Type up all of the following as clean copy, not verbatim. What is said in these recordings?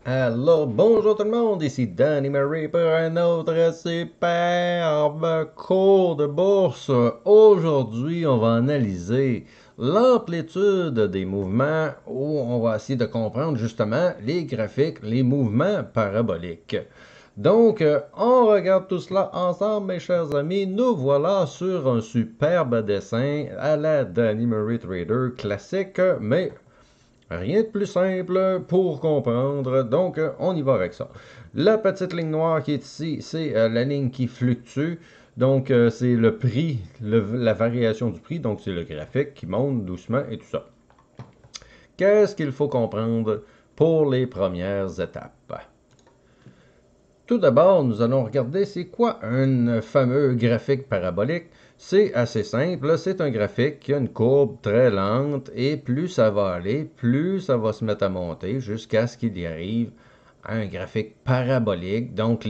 Alors, bonjour tout le monde, ici Danny Murray pour un autre superbe cours de bourse. Aujourd'hui, on va analyser l'amplitude des mouvements où on va essayer de comprendre justement les graphiques, les mouvements paraboliques. Donc, on regarde tout cela ensemble, mes chers amis. Nous voilà sur un superbe dessin à la Danny Murray Trader classique, mais rien de plus simple pour comprendre, donc on y va avec ça. La petite ligne noire qui est ici, c'est la ligne qui fluctue, donc c'est le prix, la variation du prix, donc c'est le graphique qui monte doucement et tout ça. Qu'est-ce qu'il faut comprendre pour les premières étapes? Tout d'abord, nous allons regarder c'est quoi un fameux graphique parabolique. C'est assez simple, c'est un graphique qui a une courbe très lente et plus ça va aller, plus ça va se mettre à monter jusqu'à ce qu'il y arrive à un graphique parabolique. Donc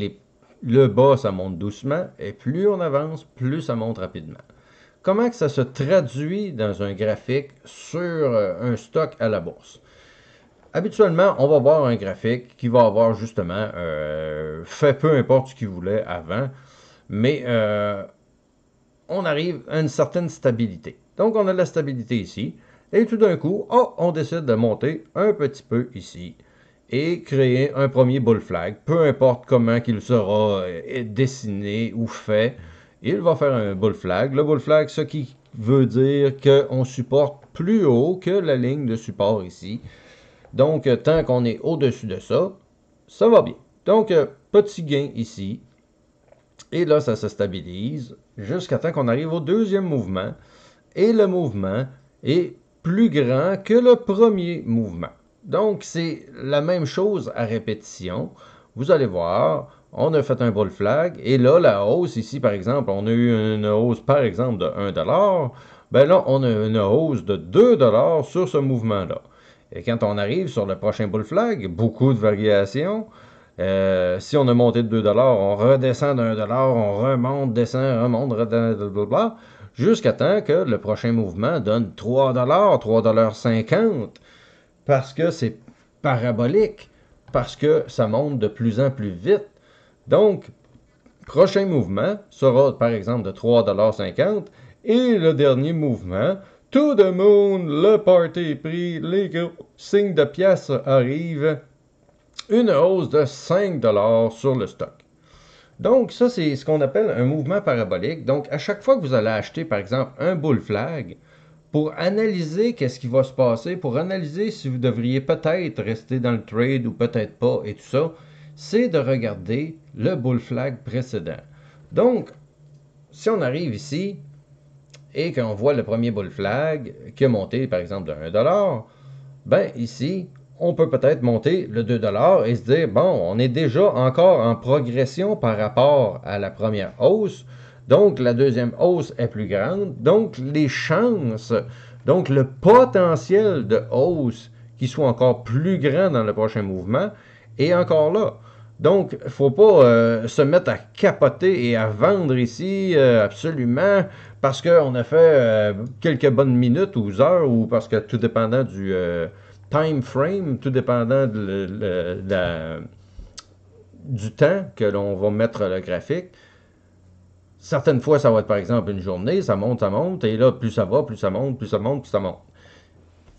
le bas, ça monte doucement et plus on avance, plus ça monte rapidement. Comment que ça se traduit dans un graphique sur un stock à la bourse? Habituellement, on va voir un graphique qui va avoir justement fait peu importe ce qu'il voulait avant, mais on arrive à une certaine stabilité. Donc, on a la stabilité ici, et tout d'un coup, oh, on décide de monter un petit peu ici et créer un premier bull flag, peu importe comment qu'il sera dessiné ou fait, il va faire un bull flag. Le bull flag, ce qui veut dire qu'on supporte plus haut que la ligne de support ici. Donc, tant qu'on est au-dessus de ça, ça va bien. Donc, petit gain ici. Et là, ça se stabilise jusqu'à temps qu'on arrive au deuxième mouvement. Et le mouvement est plus grand que le premier mouvement. Donc, c'est la même chose à répétition. Vous allez voir, on a fait un bull flag. Et là, la hausse ici, par exemple, on a eu une hausse, par exemple, de 1$. Ben là, on a une hausse de 2$ sur ce mouvement-là. Et quand on arrive sur le prochain bull flag, beaucoup de variations. Si on a monté de 2$, on redescend d'1$, on remonte, descend, remonte, redescend, jusqu'à temps que le prochain mouvement donne 3$, 3,50$, parce que c'est parabolique, parce que ça monte de plus en plus vite. Donc, prochain mouvement sera par exemple de 3,50$, et le dernier mouvement, to the moon, le party est pris, les gros signes de pièces arrivent, une hausse de 5$ sur le stock. Donc, ça, c'est ce qu'on appelle un mouvement parabolique. Donc, à chaque fois que vous allez acheter, par exemple, un bull flag, pour analyser qu'est-ce qui va se passer, pour analyser si vous devriez peut-être rester dans le trade ou peut-être pas et tout ça, c'est de regarder le bull flag précédent. Donc, si on arrive ici et qu'on voit le premier bull flag qui a monté, par exemple, de 1$, ben ici, on peut peut-être monter le 2$ et se dire, bon, on est déjà encore en progression par rapport à la première hausse. Donc, la deuxième hausse est plus grande. Donc, les chances, donc le potentiel de hausse qui soit encore plus grand dans le prochain mouvement est encore là. Donc, il ne faut pas se mettre à capoter et à vendre ici absolument parce qu'on a fait quelques bonnes minutes ou heures ou parce que tout dépendant du time frame, tout dépendant du temps que l'on va mettre le graphique. Certaines fois, ça va être par exemple une journée, ça monte, et là, plus ça va, plus ça monte, plus ça monte, plus ça monte.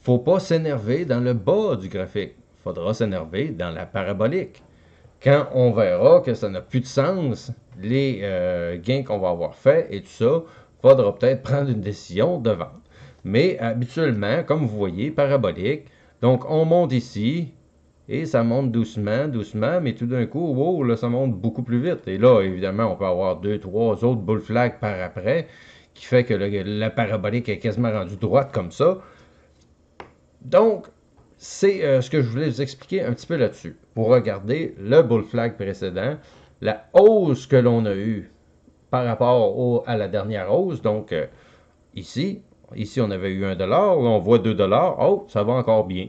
Faut pas s'énerver dans le bas du graphique. Faudra s'énerver dans la parabolique. Quand on verra que ça n'a plus de sens, les gains qu'on va avoir faits et tout ça, faudra peut-être prendre une décision de vente. Mais habituellement, comme vous voyez, parabolique, donc on monte ici, et ça monte doucement, doucement, mais tout d'un coup, wow, là, ça monte beaucoup plus vite. Et là, évidemment, on peut avoir 2, 3 autres bull flags par après, qui fait que la parabolique est quasiment rendue droite comme ça. Donc, c'est ce que je voulais vous expliquer un petit peu là-dessus. Pour regarder le bull flag précédent, la hausse que l'on a eue par rapport à la dernière hausse. Donc, ici, on avait eu 1$, là, on voit 2$. Oh, ça va encore bien.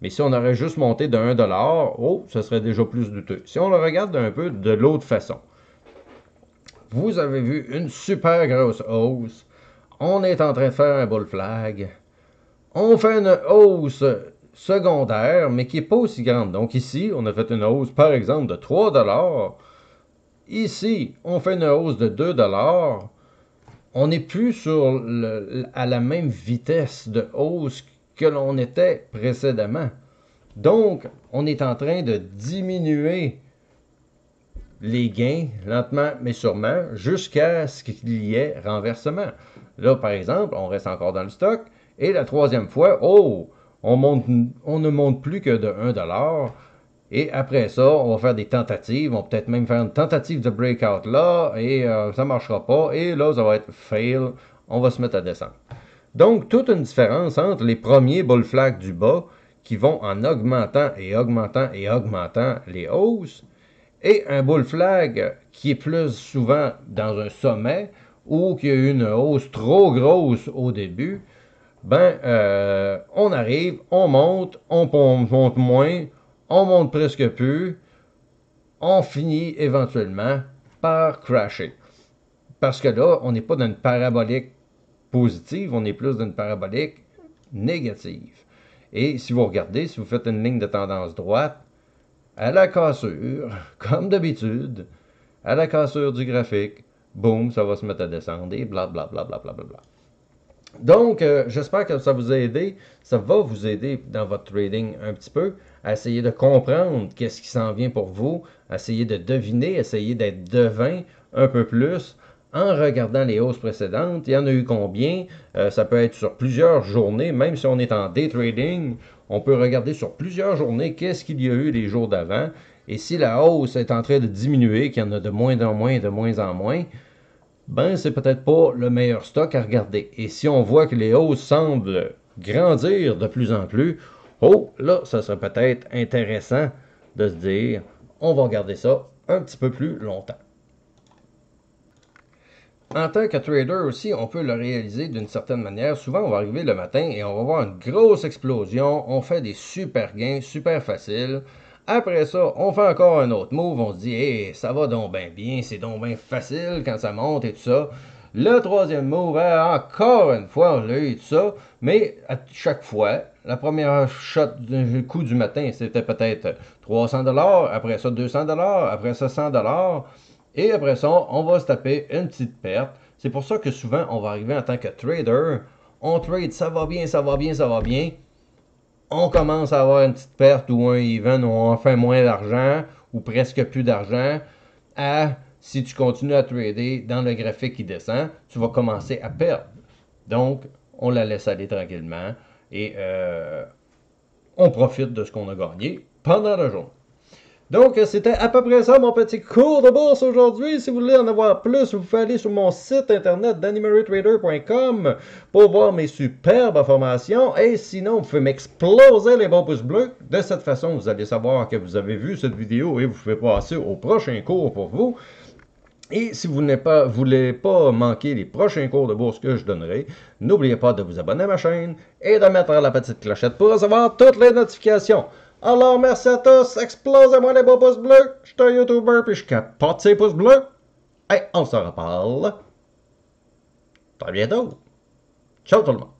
Mais si on aurait juste monté de 1$, oh, ça serait déjà plus douteux. Si on le regarde un peu de l'autre façon, vous avez vu une super grosse hausse. On est en train de faire un bull flag. On fait une hausse secondaire, mais qui n'est pas aussi grande. Donc ici, on a fait une hausse, par exemple, de 3 $. Ici, on fait une hausse de 2 $. On n'est plus à la même vitesse de hausse que l'on était précédemment. Donc, on est en train de diminuer les gains, lentement mais sûrement, jusqu'à ce qu'il y ait renversement. Là, par exemple, on reste encore dans le stock. Et la troisième fois, oh, on ne monte plus que de 1 $. Et après ça, on va faire des tentatives. On va peut-être même faire une tentative de breakout là. Et ça ne marchera pas. Et là, ça va être fail. On va se mettre à descendre. Donc, toute une différence entre les premiers bull flags du bas qui vont en augmentant et augmentant et augmentant les hausses, et un bull flag qui est plus souvent dans un sommet ou qui a eu une hausse trop grosse au début, on arrive, on monte moins, on monte presque plus, on finit éventuellement par crasher. Parce que là, on n'est pas dans une parabolique positive, on est plus dans une parabolique négative. Et si vous regardez, si vous faites une ligne de tendance droite, à la cassure, comme d'habitude, à la cassure du graphique, boum, ça va se mettre à descendre et blablabla. Donc, j'espère que ça vous a aidé. Ça va vous aider dans votre trading un petit peu, à essayer de comprendre qu'est-ce qui s'en vient pour vous, à essayer de deviner, essayer d'être devin un peu plus en regardant les hausses précédentes. Il y en a eu combien? Ça peut être sur plusieurs journées, même si on est en day trading, on peut regarder sur plusieurs journées qu'est-ce qu'il y a eu les jours d'avant. Et si la hausse est en train de diminuer, qu'il y en a de moins en moins, de moins en moins, c'est peut-être pas le meilleur stock à regarder. Et si on voit que les hausses semblent grandir de plus en plus, oh, là, ça serait peut-être intéressant de se dire, on va regarder ça un petit peu plus longtemps. En tant que trader aussi, on peut le réaliser d'une certaine manière. Souvent, on va arriver le matin et on va voir une grosse explosion. On fait des super gains, super faciles. Après ça, on fait encore un autre move. On se dit, hey, ça va donc bien, c'est donc bien facile quand ça monte et tout ça. Le troisième move, encore une fois, on a eu tout ça. Mais à chaque fois, la première shot du coup du matin, c'était peut-être 300 $. Après ça, 200 $. Après ça, 100 $. Et après ça, on va se taper une petite perte. C'est pour ça que souvent, on va arriver en tant que trader. On trade, ça va bien, ça va bien, ça va bien. On commence à avoir une petite perte ou un even où on fait moins d'argent ou presque plus d'argent. Si tu continues à trader dans le graphique qui descend, tu vas commencer à perdre. Donc, on la laisse aller tranquillement et on profite de ce qu'on a gagné pendant la journée. Donc, c'était à peu près ça mon petit cours de bourse aujourd'hui. Si vous voulez en avoir plus, vous pouvez aller sur mon site internet dannymarytrader.com pour voir mes superbes informations. Et sinon, vous pouvez m'exploser les bons pouces bleus. De cette façon, vous allez savoir que vous avez vu cette vidéo et vous pouvez passer au prochain cours pour vous. Et si vous ne voulez pas manquer les prochains cours de bourse que je donnerai, n'oubliez pas de vous abonner à ma chaîne et de mettre la petite clochette pour recevoir toutes les notifications. Alors, merci à tous. Explosez-moi les beaux pouces bleus. Je suis un YouTuber puis je capote ces pouces bleus. Et on se reparle très bientôt. Ciao tout le monde.